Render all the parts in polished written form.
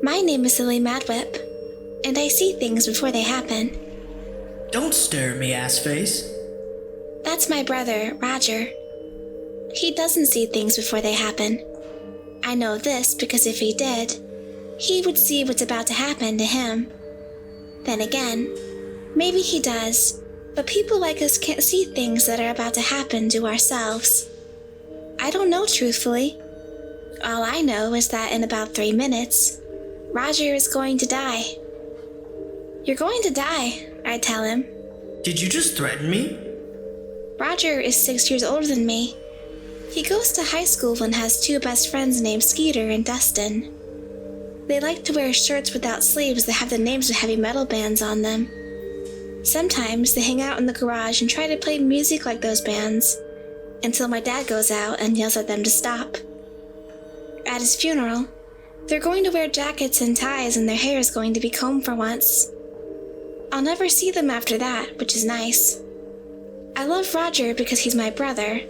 My name is Lily Madwhip, and I see things before they happen. Don't stare at me, assface. That's my brother, Roger. He doesn't see things before they happen. I know this because if he did, he would see what's about to happen to him. Then again, maybe he does, but people like us can't see things that are about to happen to ourselves. I don't know, truthfully. All I know is that in about 3 minutes, Roger is going to die. You're going to die, I tell him. Did you just threaten me? Roger is 6 years older than me. He goes to high school and has 2 best friends named Skeeter and Dustin. They like to wear shirts without sleeves that have the names of heavy metal bands on them. Sometimes they hang out in the garage and try to play music like those bands, until my dad goes out and yells at them to stop. At his funeral, they're going to wear jackets and ties and their hair is going to be combed for once. I'll never see them after that, which is nice. I love Roger because he's my brother,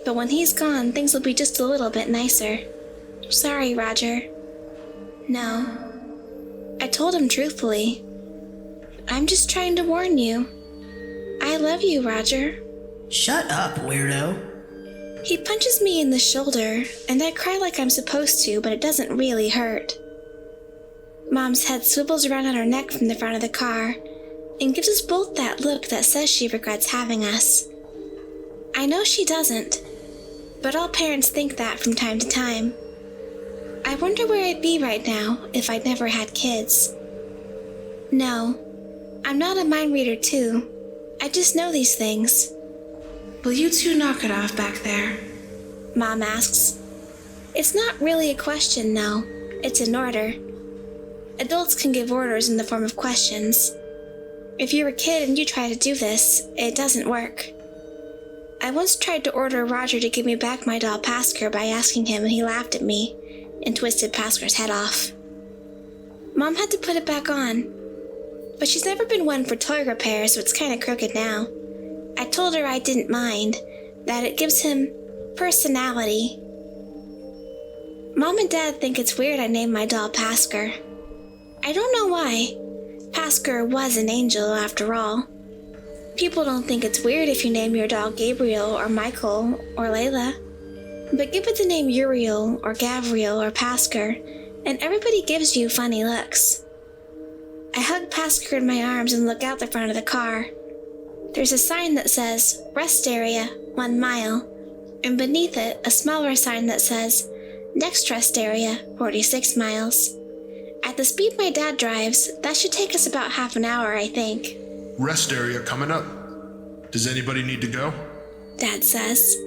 but when he's gone, things will be just a little bit nicer. Sorry, Roger. No. I told him truthfully. I'm just trying to warn you. I love you, Roger. Shut up, weirdo. He punches me in the shoulder, and I cry like I'm supposed to, but it doesn't really hurt. Mom's head swivels around on her neck from the front of the car, and gives us both that look that says she regrets having us. I know she doesn't, but all parents think that from time to time. I wonder where I'd be right now if I'd never had kids. No, I'm not a mind reader too. I just know these things. Will you two knock it off back there? Mom asks. It's not really a question, no. It's an order. Adults can give orders in the form of questions. If you're a kid and you try to do this, it doesn't work. I once tried to order Roger to give me back my doll Pasker by asking him, and he laughed at me and twisted Pasker's head off. Mom had to put it back on, but she's never been one for toy repair, so it's kind of crooked now. I told her I didn't mind, that it gives him personality. Mom and Dad think it's weird I named my doll Pasker. I don't know why. Pasker was an angel, after all. People don't think it's weird if you name your doll Gabriel or Michael or Layla. But give it the name Uriel or Gavriel or Pasker, and everybody gives you funny looks. I hug Pasker in my arms and look out the front of the car. There's a sign that says, Rest Area, 1 mile, and beneath it, a smaller sign that says, Next Rest Area, 46 miles. At the speed my dad drives, that should take us about half an hour, I think. Rest area coming up. Does anybody need to go? Dad says.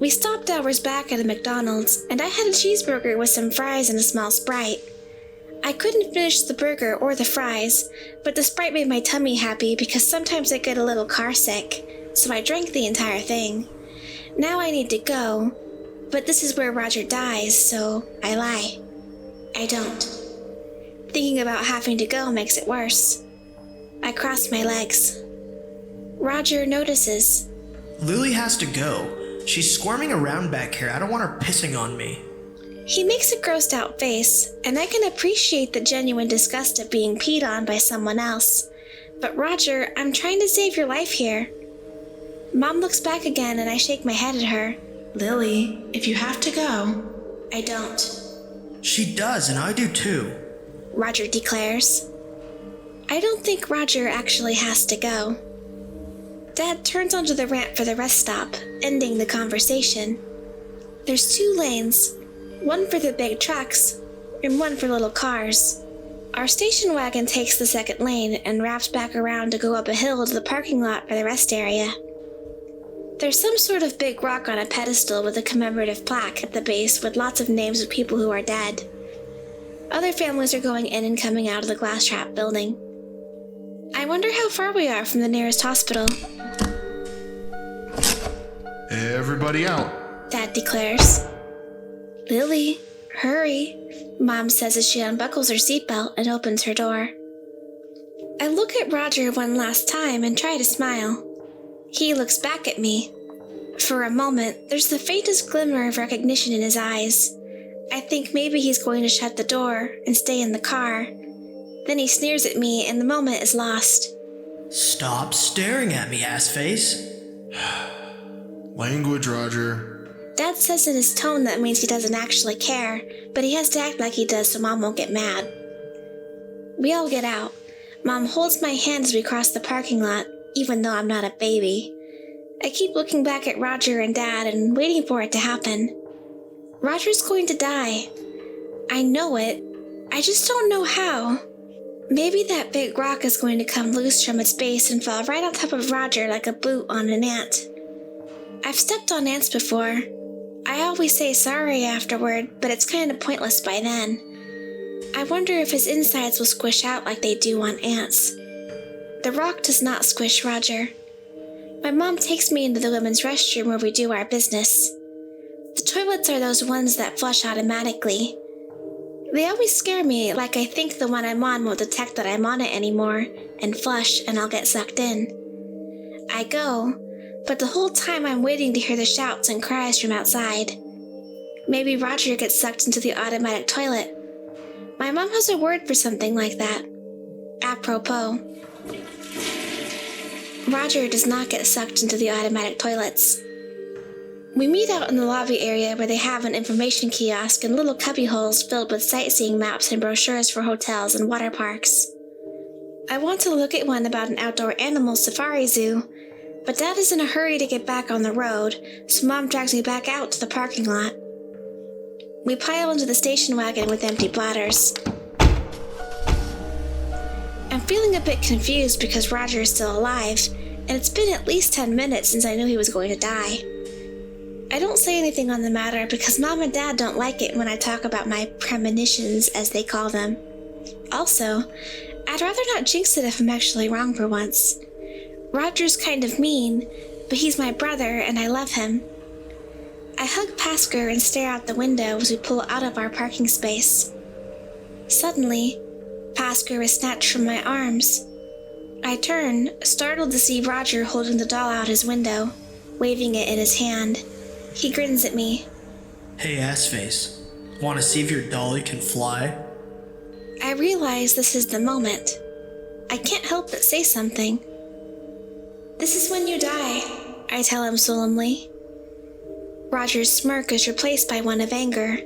We stopped hours back at a McDonald's, and I had a cheeseburger with some fries and a small Sprite. I couldn't finish the burger or the fries, but the Sprite made my tummy happy because sometimes I get a little car sick, so I drank the entire thing. Now I need to go, but this is where Roger dies, so I lie. I don't. Thinking about having to go makes it worse. I cross my legs. Roger notices. Lily has to go. She's squirming around back here. I don't want her pissing on me. He makes a grossed out face, and I can appreciate the genuine disgust of being peed on by someone else. But Roger, I'm trying to save your life here. Mom looks back again and I shake my head at her. Lily, if you have to go. I don't. She does, and I do too. Roger declares. I don't think Roger actually has to go. Dad turns onto the ramp for the rest stop, ending the conversation. There's 2 lanes, one for the big trucks, and one for little cars. Our station wagon takes the second lane and wraps back around to go up a hill to the parking lot for the rest area. There's some sort of big rock on a pedestal with a commemorative plaque at the base with lots of names of people who are dead. Other families are going in and coming out of the glass trap building. I wonder how far we are from the nearest hospital. Everybody out. Dad declares. Lily, hurry, Mom says as she unbuckles her seatbelt and opens her door. I look at Roger one last time and try to smile. He looks back at me. For a moment, there's the faintest glimmer of recognition in his eyes, I think maybe he's going to shut the door and stay in the car. Then he sneers at me and the moment is lost. Stop staring at me, ass face. Language, Roger. Dad says in his tone that means he doesn't actually care, but he has to act like he does so Mom won't get mad. We all get out. Mom holds my hand as we cross the parking lot, even though I'm not a baby. I keep looking back at Roger and Dad and waiting for it to happen. Roger's going to die. I know it. I just don't know how. Maybe that big rock is going to come loose from its base and fall right on top of Roger like a boot on an ant. I've stepped on ants before. I always say sorry afterward, but it's kind of pointless by then. I wonder if his insides will squish out like they do on ants. The rock does not squish Roger. My mom takes me into the women's restroom where we do our business. The toilets are those ones that flush automatically. They always scare me, like I think the one I'm on won't detect that I'm on it anymore, and flush and I'll get sucked in. I go, but the whole time I'm waiting to hear the shouts and cries from outside. Maybe Roger gets sucked into the automatic toilet. My mom has a word for something like that. Apropos. Roger does not get sucked into the automatic toilets. We meet out in the lobby area where they have an information kiosk and little cubbyholes filled with sightseeing maps and brochures for hotels and water parks. I want to look at one about an outdoor animal safari zoo, but Dad is in a hurry to get back on the road, so Mom drags me back out to the parking lot. We pile into the station wagon with empty bladders. I'm feeling a bit confused because Roger is still alive, and it's been at least 10 minutes since I knew he was going to die. I don't say anything on the matter because Mom and Dad don't like it when I talk about my premonitions, as they call them. Also, I'd rather not jinx it if I'm actually wrong for once. Roger's kind of mean, but he's my brother and I love him. I hug Pasker and stare out the window as we pull out of our parking space. Suddenly, Pasker is snatched from my arms. I turn, startled to see Roger holding the doll out his window, waving it in his hand. He grins at me. Hey, ass face. Want to see if your dolly can fly? I realize this is the moment. I can't help but say something. This is when you die, I tell him solemnly. Roger's smirk is replaced by one of anger.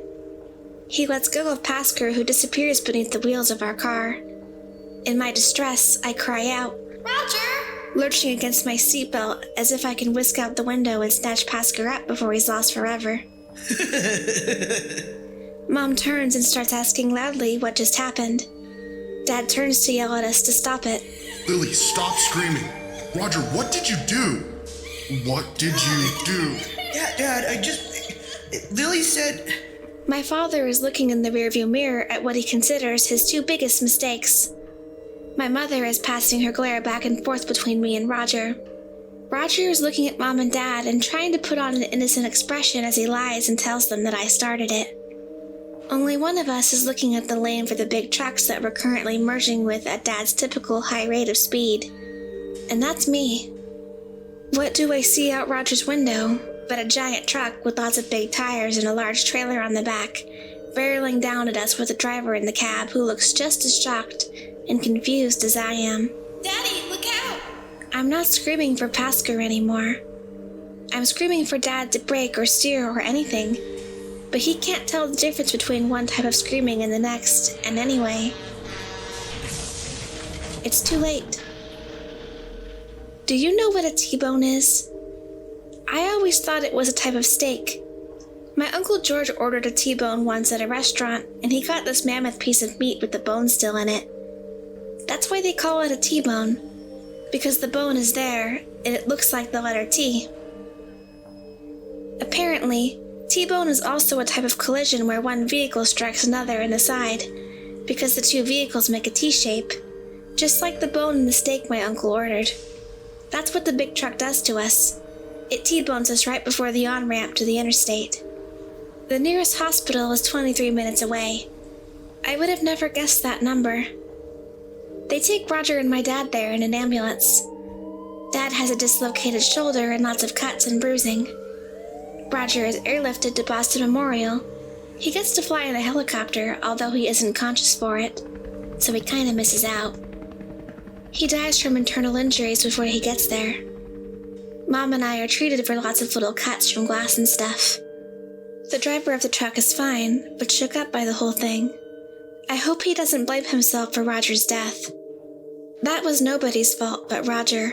He lets go of Pasker, who disappears beneath the wheels of our car. In my distress, I cry out, "Roger!" lurching against my seatbelt as if I can whisk out the window and snatch Pasker up before he's lost forever. Mom turns and starts asking loudly what just happened. Dad turns to yell at us to stop it. Lily, stop screaming. Roger, what did you do? What did you do? Dad, Lily said... My father is looking in the rearview mirror at what he considers his two biggest mistakes. My mother is passing her glare back and forth between me and Roger. Roger is looking at Mom and Dad and trying to put on an innocent expression as he lies and tells them that I started it. Only one of us is looking at the lane for the big trucks that we're currently merging with at Dad's typical high rate of speed. And that's me. What do I see out Roger's window but a giant truck with lots of big tires and a large trailer on the back, barreling down at us with a driver in the cab who looks just as shocked and confused as I am. Daddy, look out! I'm not screaming for Pasker anymore. I'm screaming for Dad to brake or steer or anything, but he can't tell the difference between one type of screaming and the next, and anyway, it's too late. Do you know what a T-bone is? I always thought it was a type of steak. My Uncle George ordered a T-bone once at a restaurant, and he got this mammoth piece of meat with the bone still in it. That's why they call it a T-bone, because the bone is there, and it looks like the letter T. Apparently, T-bone is also a type of collision where one vehicle strikes another in the side, because the two vehicles make a T-shape, just like the bone in the steak my uncle ordered. That's what the big truck does to us. It T-bones us right before the on-ramp to the interstate. The nearest hospital is 23 minutes away. I would have never guessed that number. They take Roger and my dad there in an ambulance. Dad has a dislocated shoulder and lots of cuts and bruising. Roger is airlifted to Boston Memorial. He gets to fly in a helicopter, although he isn't conscious for it, so he kinda misses out. He dies from internal injuries before he gets there. Mom and I are treated for lots of little cuts from glass and stuff. The driver of the truck is fine, but shook up by the whole thing. I hope he doesn't blame himself for Roger's death. That was nobody's fault but Roger.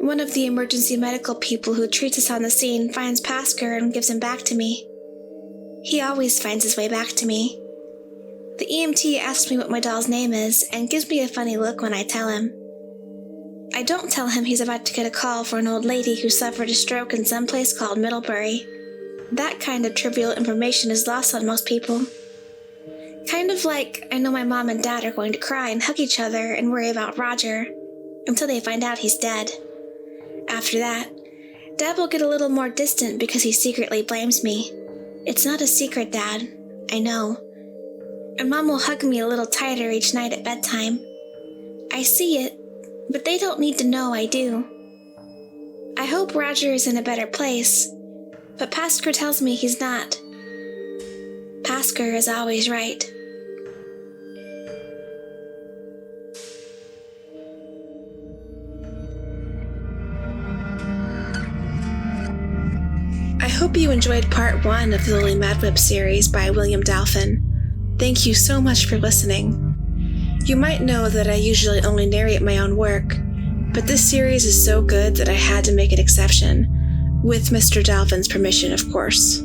One of the emergency medical people who treats us on the scene finds Pasker and gives him back to me. He always finds his way back to me. The EMT asks me what my doll's name is and gives me a funny look when I tell him. I don't tell him he's about to get a call for an old lady who suffered a stroke in some place called Middlebury. That kind of trivial information is lost on most people. Kind of like I know my mom and dad are going to cry and hug each other and worry about Roger until they find out he's dead. After that, Dad will get a little more distant because he secretly blames me. It's not a secret, Dad. I know. And Mom will hug me a little tighter each night at bedtime. I see it, but they don't need to know I do. I hope Roger is in a better place, but Pasker tells me he's not. Pasker is always right. I hope you enjoyed part 1 of the Lily Madwhip series by William Dalphin. Thank you so much for listening. You might know that I usually only narrate my own work, but this series is so good that I had to make an exception, with Mr. Dalphin's permission, of course.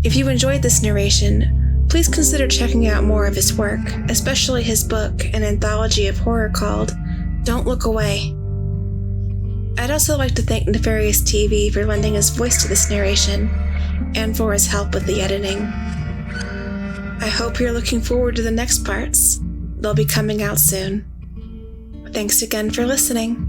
If you enjoyed this narration, please consider checking out more of his work, especially his book, an anthology of horror called Don't Look Away. I'd also like to thank Nefarious TV for lending his voice to this narration, and for his help with the editing. I hope you're looking forward to the next parts. They'll be coming out soon. Thanks again for listening.